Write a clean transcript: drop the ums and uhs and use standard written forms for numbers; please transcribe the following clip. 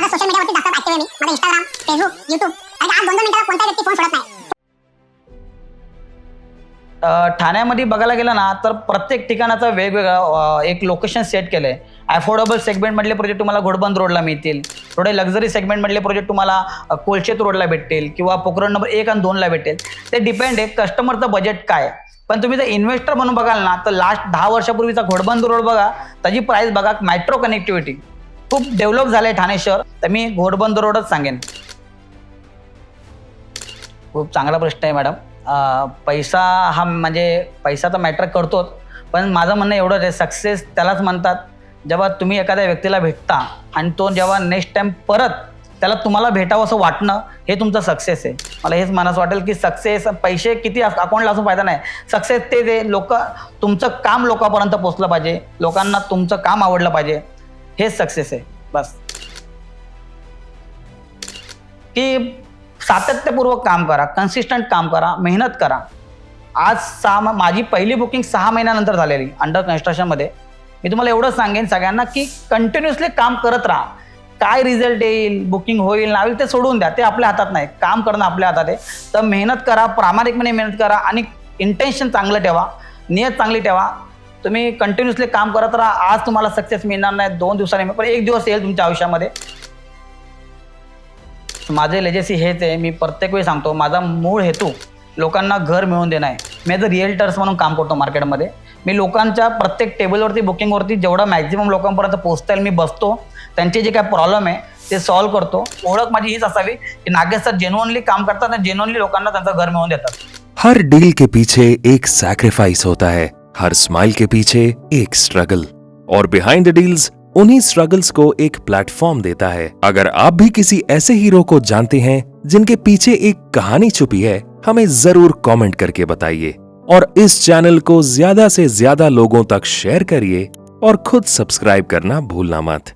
माझा सोशल मीडियावरती जास्त ऍक्टिव्ह आहे मी. माझा इंस्टाग्राम, फेसबुक, युट्यूब. कारण की आज 2-2 मिनिटाला कोणताही व्यक्ती फोन सोडत नाही. ठाण्यामध्ये बघायला गेलं ना तर प्रत्येक ठिकाणाचं वेगवेगळं एक लोकेशन सेट केलं आहे. अफोर्डेबल सेगमेंटमधले प्रोजेक्ट तुम्हाला घोडबंद रोडला मिळतील. थोडे लक्झरी सेगमेंटमधले प्रोजेक्ट तुम्हाला कोलशेत रोडला भेटतील किंवा पोखरण नंबर 1 आणि 2ला भेटेल. ते डिपेंड आहे कस्टमरचं बजेट काय. पण तुम्ही जर इन्व्हेस्टर म्हणून बघाल ना तर लास्ट 10 वर्षापूर्वीचा घोडबंद रोड बघा, त्याची प्राइस बघा. मेट्रो कनेक्टिव्हिटी खूप डेव्हलप झालं आहे ठाणे शहर. तर मी घोडबंद रोडच सांगेन. खूप चांगला प्रश्न आहे मॅडम. पैसा हा म्हणजे पैसा तर मॅटर करतोच, पण माझं म्हणणं एवढंच आहे, सक्सेस त्यालाच म्हणतात जेव्हा तुम्ही एखाद्या व्यक्तीला भेटता आणि तो जेव्हा नेक्स्ट टाइम परत त्याला तुम्हाला भेटावं असं वाटणं, हे तुमचं सक्सेस आहे. मला हेच मनास वाटेल की सक्सेस पैसे किती अकाउंटला असून फायदा नाही. सक्सेस तेच आहे, तुमचं काम लोकांपर्यंत पोचलं पाहिजे, लोकांना तुमचं काम आवडलं पाहिजे, हेच सक्सेस आहे बस. की सातत्यपूर्वक काम करा, कन्सिस्टंट काम करा, मेहनत करा. आज माझी पहिली बुकिंग 6 महिन्यानंतर झालेली अंडर कन्स्ट्रक्शनमध्ये. मी तुम्हाला एवढंच सांगेन सगळ्यांना की कंटिन्युअसली काम करत राहा. काय रिझल्ट येईल, बुकिंग होईल ना होईल ते सोडून द्या, ते आपल्या हातात नाही. काम करणं आपल्या हातात आहे. तर मेहनत करा, प्रामाणिकपणे मेहनत करा आणि इंटेन्शन चांगलं ठेवा, नियत चांगली ठेवा. तुम्ही कंटिन्युअसली काम करत राहा. आज तुम्हाला सक्सेस मिळणार नाही, 2 दिवसांनी, पण 1 दिवस येईल तुमच्या आयुष्यामध्ये. माझे लेजेसी हेच आहे. मी प्रत्येक वेळी सांगतो, माझा मूळ हेतू लोकांना घर मिळवून देणं आहे. मी ॲज अ रिअल्टर्स म्हणून काम करतो मार्केटमध्ये. मी लोकांच्या प्रत्येक टेबलवरती, बुकिंगवरती जेवढा मॅक्झिमम लोकांपर्यंत पोहोचता येईल मी बसतो. त्यांचे जे काय प्रॉब्लेम आहे ते सॉल्व्ह करतो. ओळख माझी हीच असावी की नागेश सर जेन्युइनली काम करतात आणि जेन्युइनली लोकांना त्यांचं घर मिळवून देतात. हर डील के पीछे एक सैक्रिफाइस होता है, हर स्माइल के पीछे एक स्ट्रगल, और बिहाइंड द डील्स उन्हीं स्ट्रगल्स को एक प्लेटफॉर्म देता है. अगर आप भी किसी ऐसे हीरो को जानते हैं जिनके पीछे एक कहानी छुपी है, हमें जरूर कमेंट करके बताइए और इस चैनल को ज्यादा से ज्यादा लोगों तक शेयर करिए और खुद सब्सक्राइब करना भूलना मत.